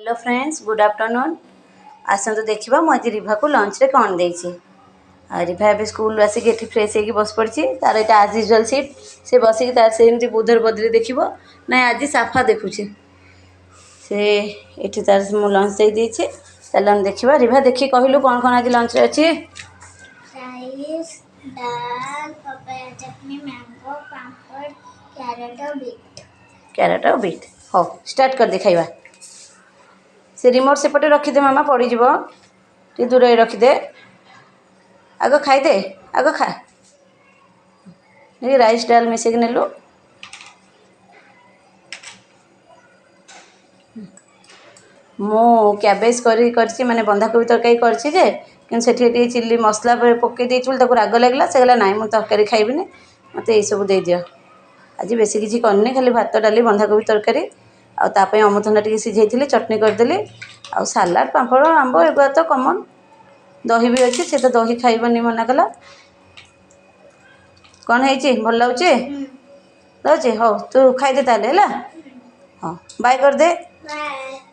Hello friends good afternoon आसतु देखा मुझे रिभा को लंच रे कौन देती रिभा ए स्कूल आसिक ये फ्रेश होगी बस पड़ी तार यहाँ आज यूजुआल सीट से बसिक तार से बुधर बदली देख ना आज साफा देखुचे से ये तार मु लंच दे देछे चल देखा रिभा देखिए कहलु कौन कौन आज लंच रे अच्छी राइस दाल पपाया चटनी मैंगो पापड़ कैरेट और बीट हो स्टार्ट कर दे खाइबा से रिमोट सेपटे रखीदे मामा पड़ज टे दूर रखीदे आग खाईदे आग खा ये राइस डाल मिसेक नेलु मु कैबेज कर माने बंधाकोबी तरकारी कर चिल्ली मसला पकई देती राग लगला से गला ना मुझे तरकारी खाइबिनी मत ये सब दे दियो आज बेसी किसी करनी खाली भात डाली बंधाकोबी तरकारी आताप अमृतभंडा टी सीझे चटनी करदेली आ सालाड पापड़ आंब एगुआ तो कमन दही भी अच्छी से तो दही खाइबनी मना कला कौन है भल लगे हो तू खाईदे ताले हाँ बाय कर दे। बाय।